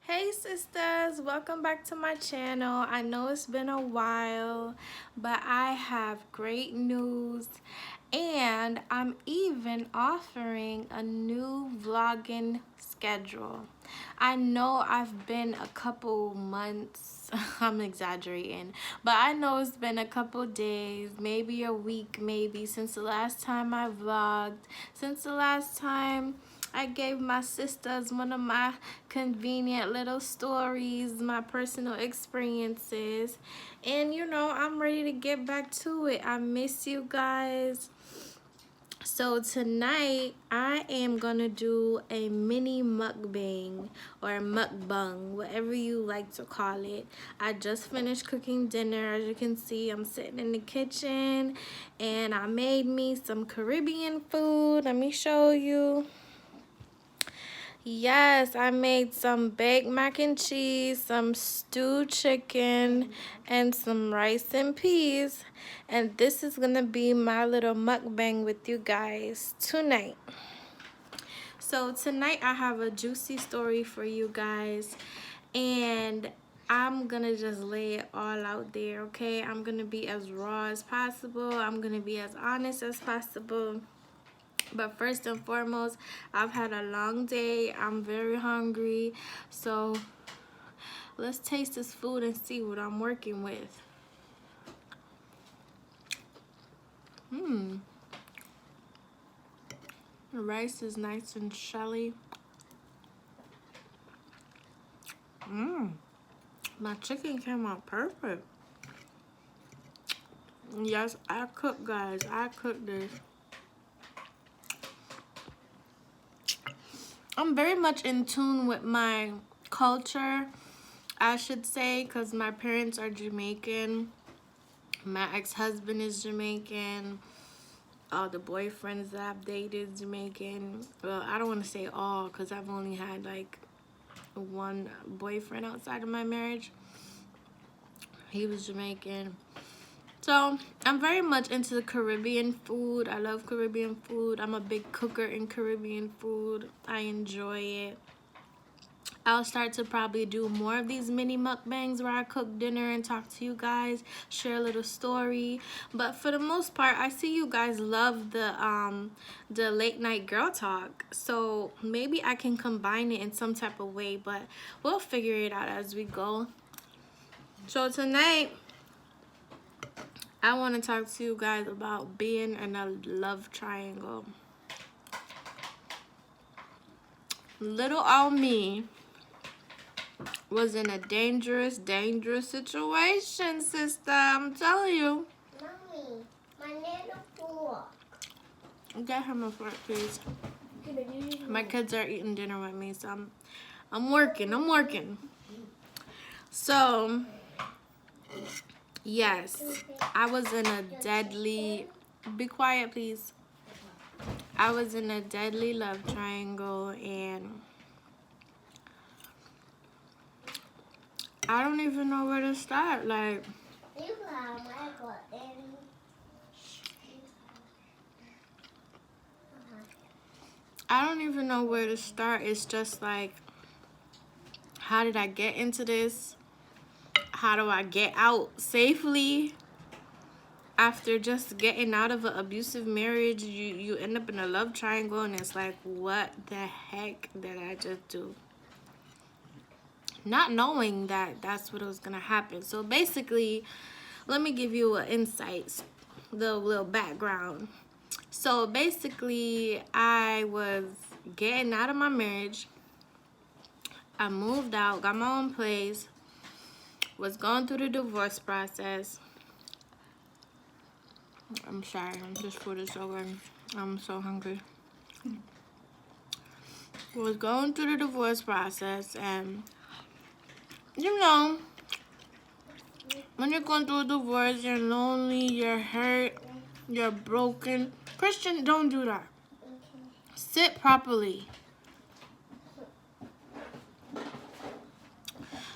Hey sisters, welcome back to my channel. I know it's been a while, but I have great news and I'm even offering a new vlogging schedule. I know I've been a couple months, I'm exaggerating, but I know it's been a couple days, maybe a week maybe, since the last time I vlogged, since the last time I gave my sisters one of my convenient little stories, my personal experiences. And you know, I'm ready to get back to it. I miss you guys. So tonight I am gonna do a mini mukbang or mukbang, whatever you like to call it. I just finished cooking dinner. As you can see, I'm sitting in the kitchen and I made me some Caribbean food. Let me show you. Yes, I made some baked mac and cheese, some stewed chicken, and some rice and peas. And this is gonna be my little mukbang with you guys tonight. So tonight I have a juicy story for you guys. And I'm gonna just lay it all out there, okay? I'm gonna be as raw as possible. I'm gonna be as honest as possible. But first and foremost, I've had a long day. I'm very hungry. So let's taste this food and see what I'm working with. The rice is nice and shelly. My chicken came out perfect. Yes, I cook, guys. I cook this. I'm very much in tune with my culture, I should say, because my parents are Jamaican. My ex-husband is Jamaican. All the boyfriends that I've dated is Jamaican. Well, I don't want to say all because I've only had like one boyfriend outside of my marriage. He was Jamaican. So I'm very much into the Caribbean food. I love Caribbean food. I'm a big cooker in Caribbean food. I enjoy it. I'll start to probably do more of these mini mukbangs where I cook dinner and talk to you guys, share a little story. But for the most part, I see you guys love the late night girl talk. So maybe I can combine it in some type of way, but we'll figure it out as we go. So tonight, I want to talk to you guys about being in a love triangle. Little old me was in a dangerous situation, sister. I'm telling you. Mommy, my little fork. Get him a fork, please. My kids are eating dinner with me, so I'm working. So, yes, I was in a deadly, be quiet, please. I was in a deadly love triangle, and I don't even know where to start. Like, I don't even know where to start. It's just like, how did I get into this? How do I get out safely? After just getting out of an abusive marriage, you end up in a love triangle, and it's like, what the heck did I just do? Not knowing that that's what was gonna happen. So basically, let me give you an insight, the little background. So basically, I was getting out of my marriage. I moved out, got my own place, was going through the divorce process. I'm sorry, this food is so good. I'm so hungry. Was going through the divorce process, and you know, when you're going through a divorce, you're lonely, you're hurt, you're broken. Christian, don't do that. Sit properly.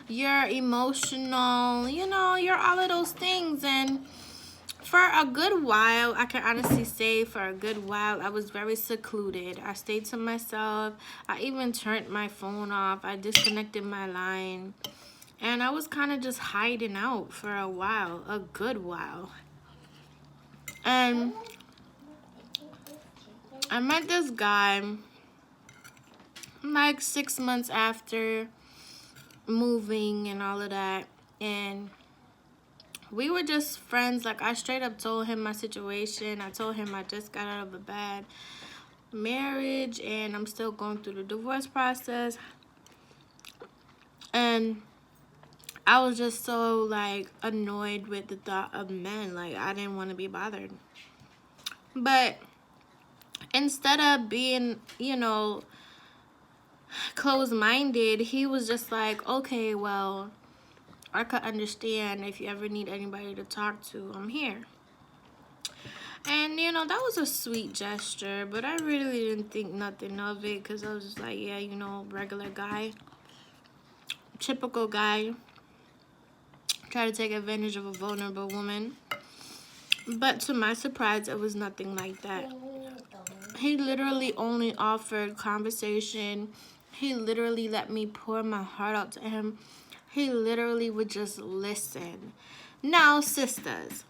You're emotional, you know, you're all of those things. And For a good while, I can honestly say for a good while, I was very secluded. I stayed to myself. I even turned my phone off. I disconnected my line. And I was kind of just hiding out for a while, a good while. And I met this guy like 6 months after moving and all of that. And we were just friends. Like, I straight up told him my situation. I told him I just got out of a bad marriage and I'm still going through the divorce process. And I was just so, like, annoyed with the thought of men. Like, I didn't want to be bothered. But instead of being, you know, closed-minded, he was just like, okay, well, I could understand if you ever need anybody to talk to, I'm here. And, you know, that was a sweet gesture, but I really didn't think nothing of it because I was just like, yeah, you know, regular guy, typical guy, try to take advantage of a vulnerable woman. But to my surprise, it was nothing like that. He literally only offered conversation. He literally let me pour my heart out to him. He literally would just listen. Now, sisters,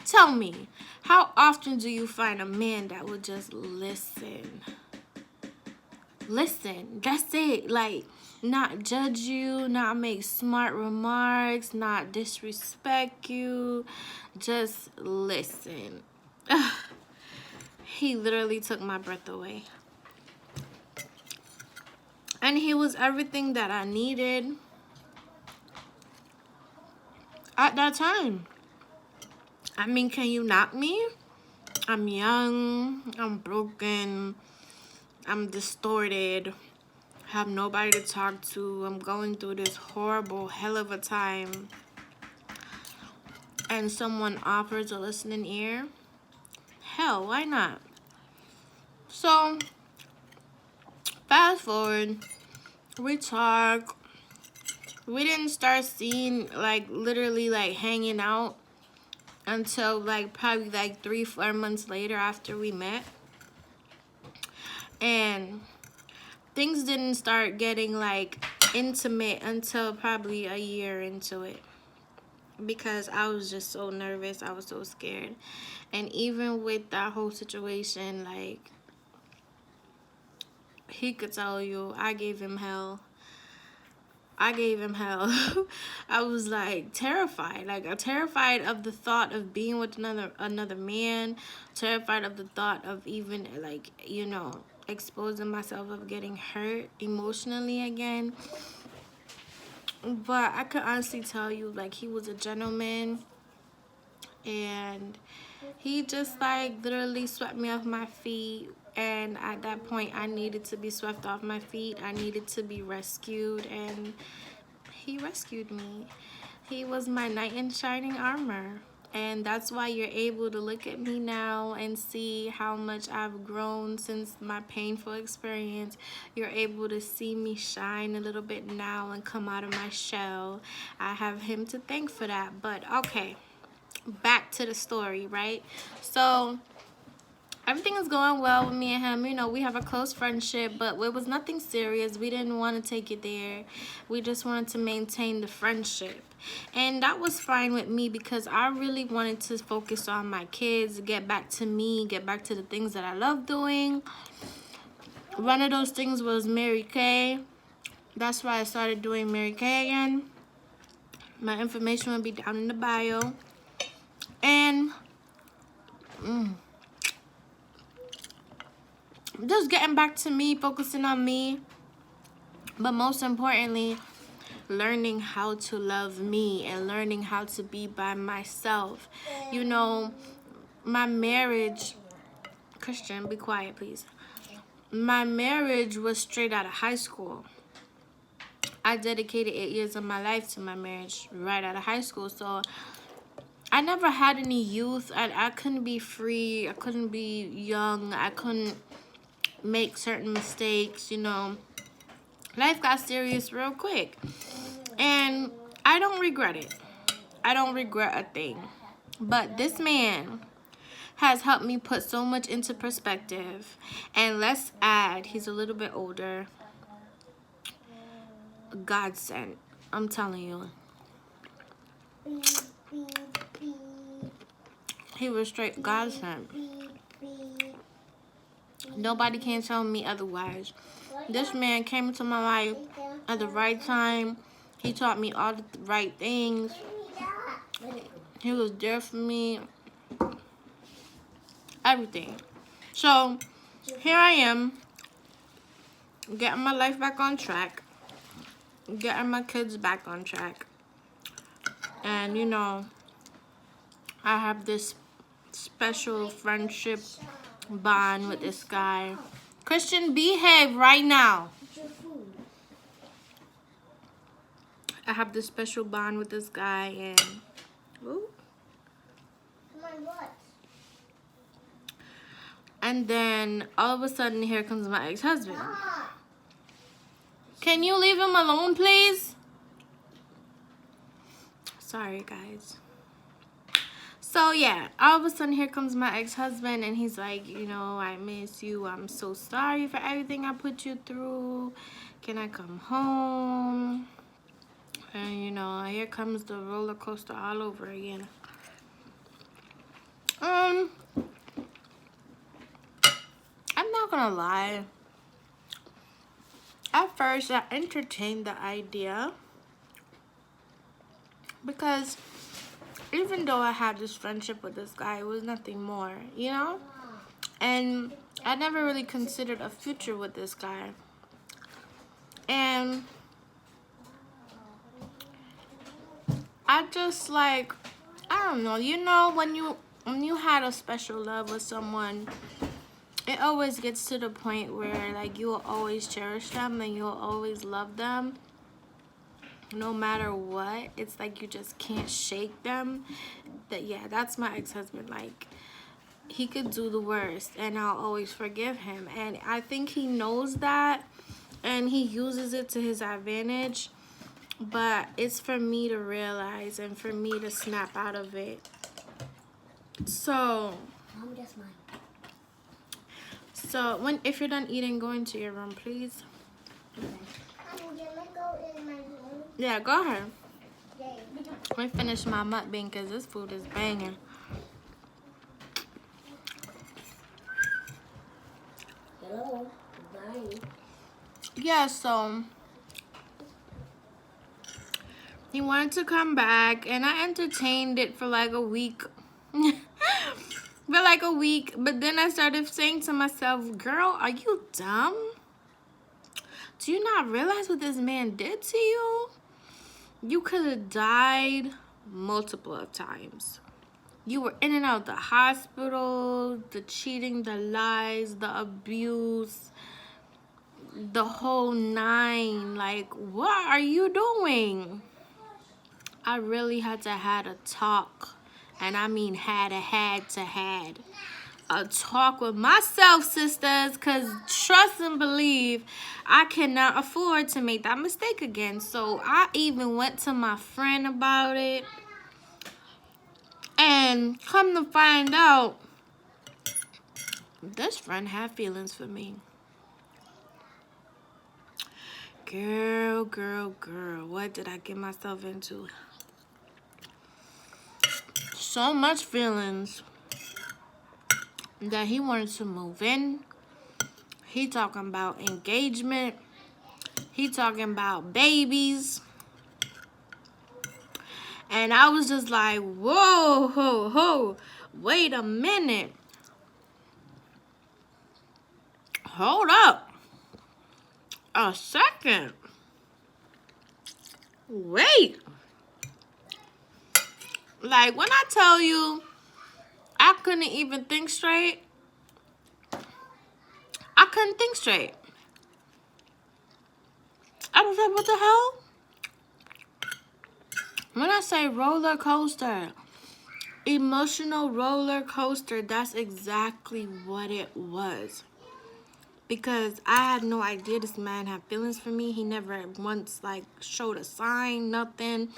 tell me, how often do you find a man that would just listen? Listen, that's it. Like, not judge you, not make smart remarks, not disrespect you. Just listen. Ugh. He literally took my breath away. And he was everything that I needed at that time. I mean, can you knock me? I'm young, I'm broken, I'm distorted, have nobody to talk to, I'm going through this horrible hell of a time. And someone offers a listening ear? Hell, why not? So, fast forward, we talk. We didn't start seeing, like, literally, like, hanging out until, like, probably, like, 3-4 months later after we met. And things didn't start getting, like, intimate until probably a year into it. Because I was just so nervous. I was so scared. And even with that whole situation, like, he could tell you, I gave him hell. I gave him hell. I was, like, terrified. Like, terrified of the thought of being with another man. Terrified of the thought of even, like, you know, exposing myself of getting hurt emotionally again. But I could honestly tell you, like, he was a gentleman. And he just, like, literally swept me off my feet. And at that point, I needed to be swept off my feet. I needed to be rescued. And he rescued me. He was my knight in shining armor. And that's why you're able to look at me now and see how much I've grown since my painful experience. You're able to see me shine a little bit now and come out of my shell. I have him to thank for that. But okay, back to the story, right? So everything is going well with me and him. You know, we have a close friendship, but it was nothing serious. We didn't want to take it there. We just wanted to maintain the friendship. And that was fine with me because I really wanted to focus on my kids, get back to me, get back to the things that I love doing. One of those things was Mary Kay. That's why I started doing Mary Kay again. My information will be down in the bio. And just getting back to me, focusing on me, but most importantly, learning how to love me and learning how to be by myself. You know, my marriage, Christian, be quiet, please. My marriage was straight out of high school. I dedicated 8 years of my life to my marriage right out of high school. So I never had any youth. I couldn't be free. I couldn't be young. I couldn't make certain mistakes, you know. Life got serious real quick. And I don't regret it. I don't regret a thing. But this man has helped me put so much into perspective. And let's add, he's a little bit older. Godsend. I'm telling you. He was straight godsend. Nobody can tell me otherwise. This man came into my life at the right time. He taught me all the right things. He was there for me. Everything. So, here I am. Getting my life back on track. Getting my kids back on track. And, you know, I have this special friendship bond with this guy. Christian, behave right now. I have this special bond with this guy, and ooh. And then all of a sudden, here comes my ex-husband. Can you leave him alone, please? Sorry, guys. So yeah, all of a sudden here comes my ex-husband, and he's like, you know, I miss you. I'm so sorry for everything I put you through. Can I come home? And you know, here comes the roller coaster all over again. I'm not gonna lie. At first, I entertained the idea because even though I had this friendship with this guy, it was nothing more, you know? And I never really considered a future with this guy. And I just like, I don't know, you know, when you had a special love with someone, it always gets to the point where like you will always cherish them and you'll always love them. No matter what, it's like you just can't shake them. Yeah, that's my ex-husband. Like, he could do the worst and I'll always forgive him. And I think he knows that and he uses it to his advantage. But it's for me to realize and for me to snap out of it. So, if you're done eating, go into your room, please. Yeah, go ahead. Let me finish my MukBang because this food is banging. Hello. Bye. Yeah, so he wanted to come back and I entertained it for like a week. But then I started saying to myself, girl, are you dumb? Do you not realize what this man did to you? You could have died multiple of times. You were in and out of the hospital, the cheating, the lies, the abuse, the whole nine. Like, what are you doing? I really had to have a talk. And I mean had a talk with myself, sisters, because trust and believe I cannot afford to make that mistake again. So I even went to my friend about it, and come to find out, this friend had feelings for me. Girl, what did I get myself into? So much feelings that he wanted to move in. He talking about engagement. He talking about babies. And I was just like, whoa, ho, ho. Wait a minute. Hold up. A second. Wait. Like, when I tell you, I couldn't even think straight. I couldn't think straight. I was like, what the hell? When I say roller coaster, emotional roller coaster, that's exactly what it was. Because I had no idea this man had feelings for me. He never once, like, showed a sign, nothing.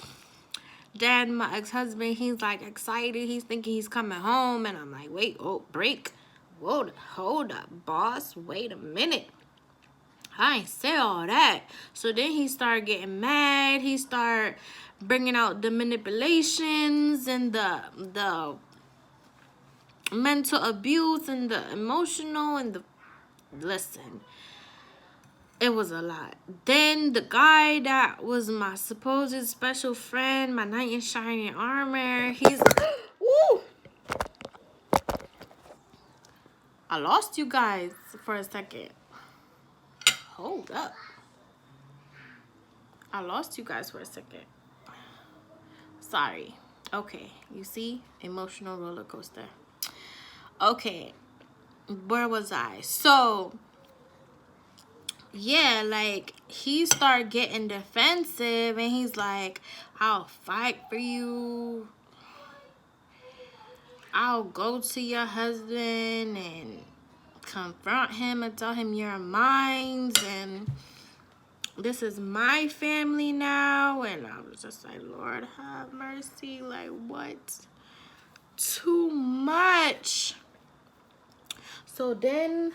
Then my ex-husband, he's like excited. He's thinking he's coming home. And I'm like, wait, oh, break. Whoa, hold up, boss. Wait a minute. I ain't say all that. So then he started getting mad. He started bringing out the manipulations and the mental abuse and the emotional and the... Listen, it was a lot. Then the guy that was my supposed special friend, my knight in shining armor, he's... Woo! I lost you guys for a second. Hold up. I lost you guys for a second. Sorry. Okay, you see? Emotional roller coaster. Okay, where was I? So, yeah, like, he started getting defensive, and he's like, I'll fight for you. I'll go to your husband and confront him and tell him you're mine, and this is my family now. And I was just like, Lord have mercy. Like, what? Too much. So then,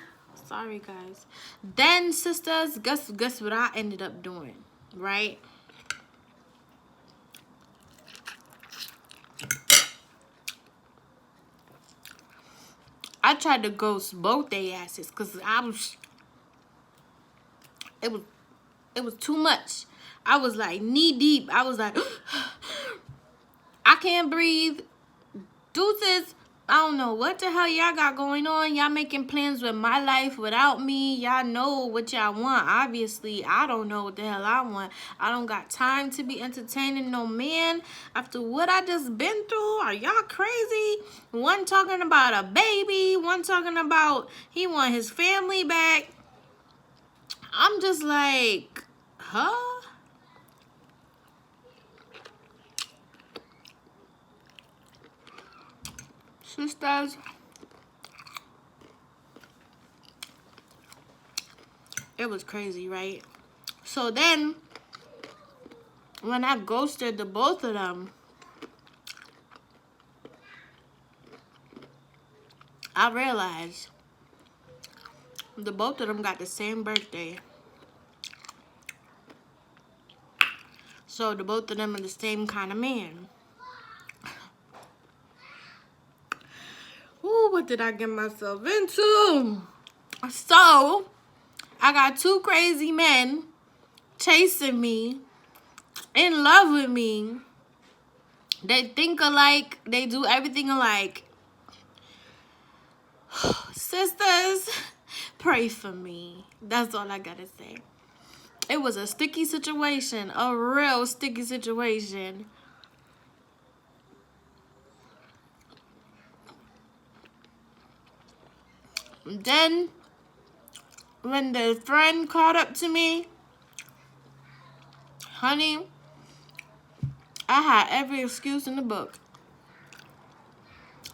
sorry guys. Then, sisters, guess what I ended up doing, right? I tried to ghost both their asses because it was too much. I was like knee deep. I was like, I can't breathe. Deuces. I don't know what the hell y'all got going on. Y'all making plans with my life without me. Y'all know what y'all want. Obviously, I don't know what the hell I want. I don't got time to be entertaining no man after what I just been through. Are y'all crazy? One talking about a baby. One talking about he want his family back. I'm just like, huh? Sisters, it was crazy, right? So then, when I ghosted the both of them, I realized the both of them got the same birthday. So the both of them are the same kind of man. Ooh, what did I get myself into? So, I got two crazy men chasing me, in love with me. They think alike. They do everything alike. Sisters, pray for me. That's all I gotta say. It was a sticky situation. A real sticky situation. Then, when the friend caught up to me, honey, I had every excuse in the book.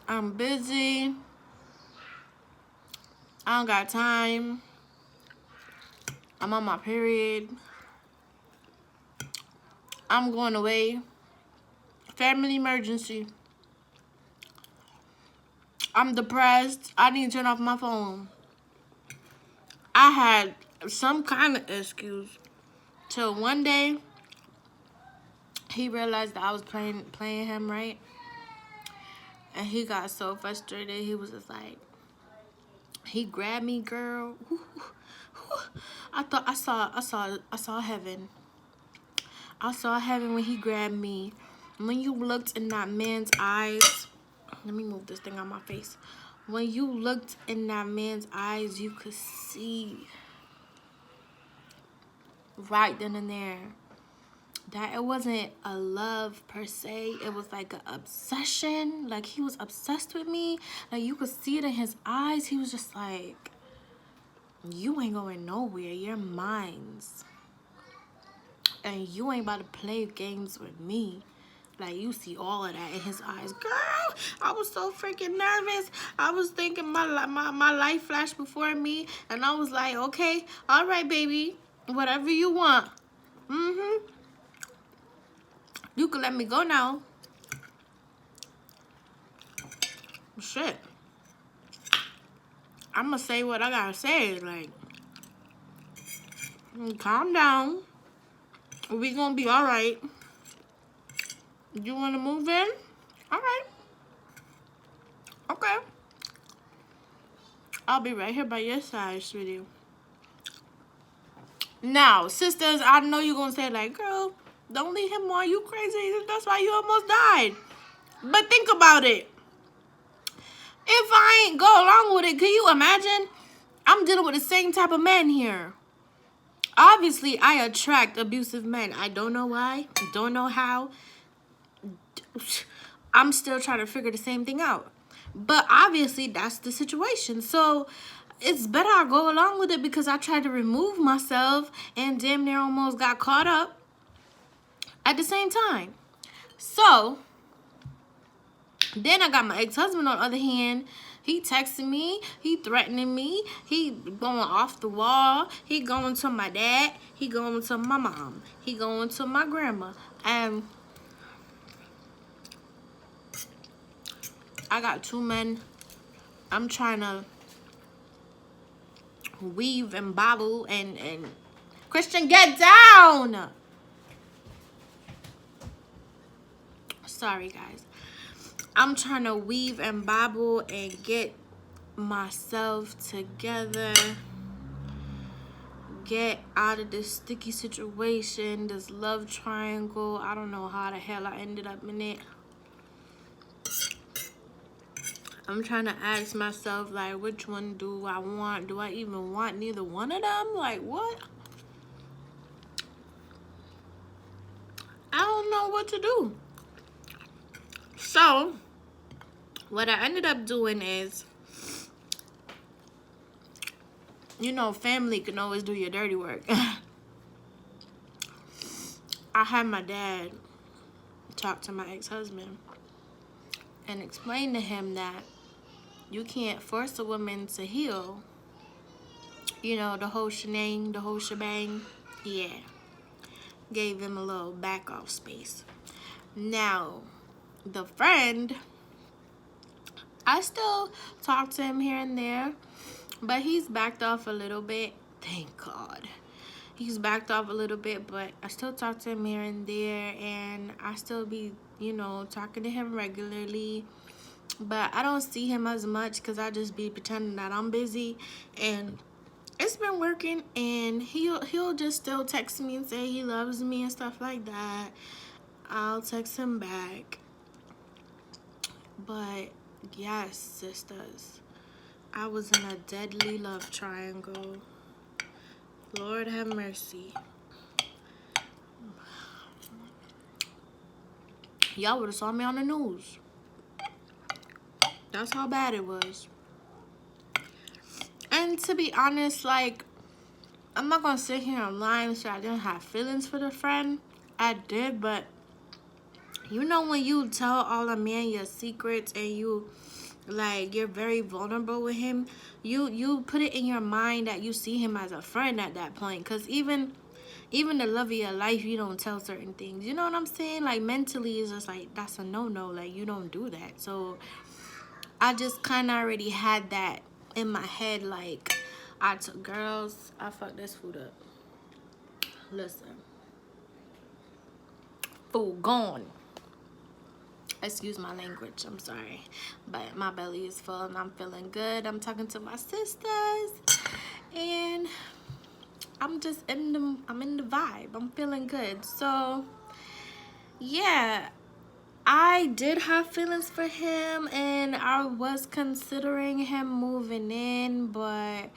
I'm busy. I don't got time. I'm on my period. I'm going away. Family emergency. I'm depressed. I need to turn off my phone. I had some kind of excuse till one day he realized that I was playing him, right? And he got so frustrated. He was just like, he grabbed me, girl. I thought I saw heaven. I saw heaven when he grabbed me. When you looked in that man's eyes, let me move this thing on my face. When you looked in that man's eyes, you could see right then and there that it wasn't a love per se. It was like an obsession. Like, he was obsessed with me. Like, you could see it in his eyes. He was just like, you ain't going nowhere. You're mine. And you ain't about to play games with me. Like, you see all of that in his eyes. Girl, I was so freaking nervous. I was thinking my life flashed before me. And I was like, okay, all right, baby. Whatever you want. You can let me go now. Shit. I'm gonna say what I gotta say. Like, calm down. We gonna be all right. You wanna move in? All right. Okay. I'll be right here by your side, sweetie. Now, sisters, I know you're gonna say like, girl, don't leave him on. You crazy? That's why you almost died. But think about it. If I ain't go along with it, can you imagine? I'm dealing with the same type of men here. Obviously, I attract abusive men. I don't know why. Don't know how. I'm still trying to figure the same thing out. But obviously, that's the situation. So, it's better I go along with it because I tried to remove myself and damn near almost got caught up at the same time. So, then I got my ex-husband on the other hand. He texting me. He threatening me. He going off the wall. He going to my dad. He going to my mom. He going to my grandma. And I got 2 men. I'm trying to weave and bobble and Christian, get down. Sorry, guys. I'm trying to weave and bobble and get myself together. Get out of this sticky situation, this love triangle. I don't know how the hell I ended up in it. I'm trying to ask myself, like, which one do I want? Do I even want neither one of them? Like, what? I don't know what to do. So, what I ended up doing is, you know, family can always do your dirty work. I had my dad talk to my ex-husband and explain to him that you can't force a woman to heal. You know, the whole shenang, the whole shebang. Yeah. Gave him a little back off space. Now, the friend, I still talk to him here and there, but he's backed off a little bit. Thank God. He's backed off a little bit, but I still talk to him here and there, and I still be, you know, talking to him regularly. But I don't see him as much because I just be pretending that I'm busy, and it's been working. And he'll just still text me and say he loves me and stuff like that. I'll text him back. But yes, sisters, I was in a deadly love triangle. Lord have mercy. Y'all would have saw me on the news. That's how bad it was. And to be honest, like, I'm not gonna sit here and lie and say I didn't have feelings for the friend. I did, but you know when you tell all a man your secrets and you, like, you're very vulnerable with him, you put it in your mind that you see him as a friend at that point. Because even the love of your life, you don't tell certain things. You know what I'm saying? Like, mentally, it's just like, that's a no-no. Like, you don't do that. So I just kind of already had that in my head. Like, I took girls, I fucked this food up. Listen. Food gone. Excuse my language, I'm sorry. But my belly is full and I'm feeling good. I'm talking to my sisters. And I'm just in the vibe. I'm feeling good. So, yeah. I did have feelings for him and I was considering him moving in, but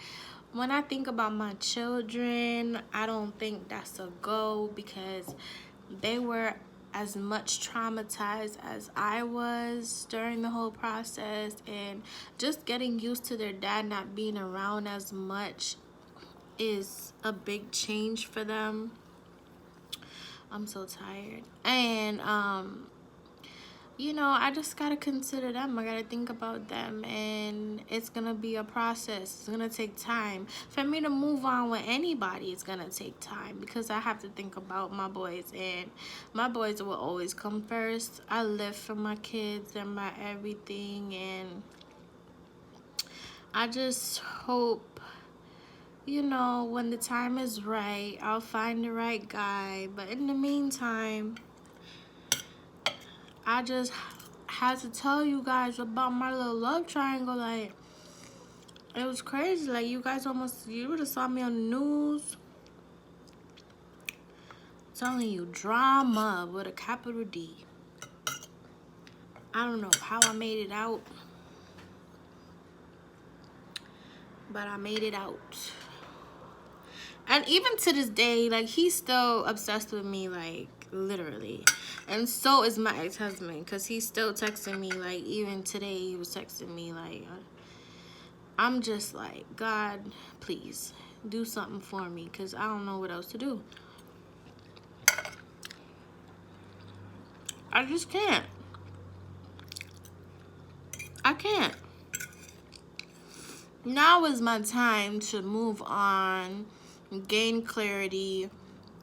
when I think about my children, I don't think that's a go because they were as much traumatized as I was during the whole process, and just getting used to their dad not being around as much is a big change for them. I'm so tired. And you know, I just gotta consider them. I gotta think about them, and it's gonna be a process. It's gonna take time for me to move on with anybody. It's gonna take time because I have to think about my boys, and my boys will always come first. I live for my kids and my everything, and I just hope, you know, when the time is right, I'll find the right guy. But in the meantime, I just had to tell you guys about my little love triangle. Like, it was crazy. Like, you guys you would have saw me on the news. Telling you, drama with a capital D. I don't know how I made it out, but I made it out. And even to this day, like, he's still obsessed with me, like, literally. And so is my ex-husband, because he's still texting me. Like, even today he was texting me. Like, I'm just like, God, please do something for me, because I don't know what else to do. I just can't. I can't. Now is my time to move on, gain clarity,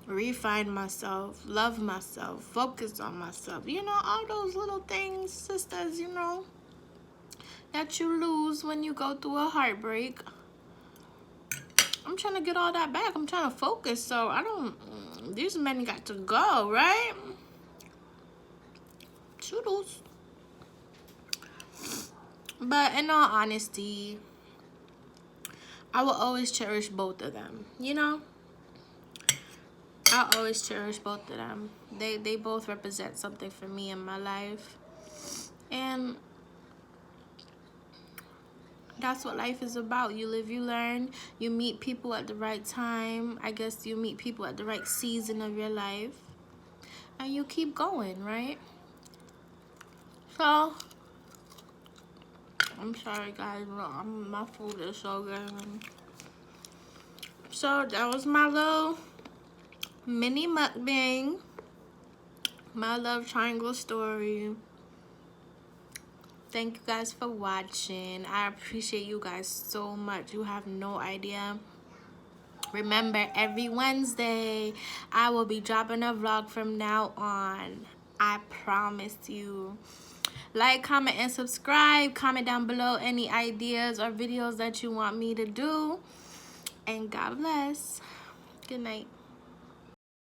refine myself, love myself, focus on myself. You know, all those little things, sisters, you know, that you lose when you go through a heartbreak. I'm trying to get all that back. I'm trying to focus, so I don't, these men got to go, right? Toodles. But in all honesty, I will always cherish both of them, you know? I'll always cherish both of them. They both represent something for me in my life. And that's what life is about. You live, you learn. You meet people at the right time. I guess you meet people at the right season of your life. And you keep going, right? So, I'm sorry, guys. My food is so good. So, that was my little mini mukbang. My love triangle story. Thank you guys for watching. I appreciate you guys so much. You have no idea. Remember, every Wednesday, I will be dropping a vlog from now on. I promise you. Like, comment, and subscribe. Comment down below any ideas or videos that you want me to do. And God bless. Good night.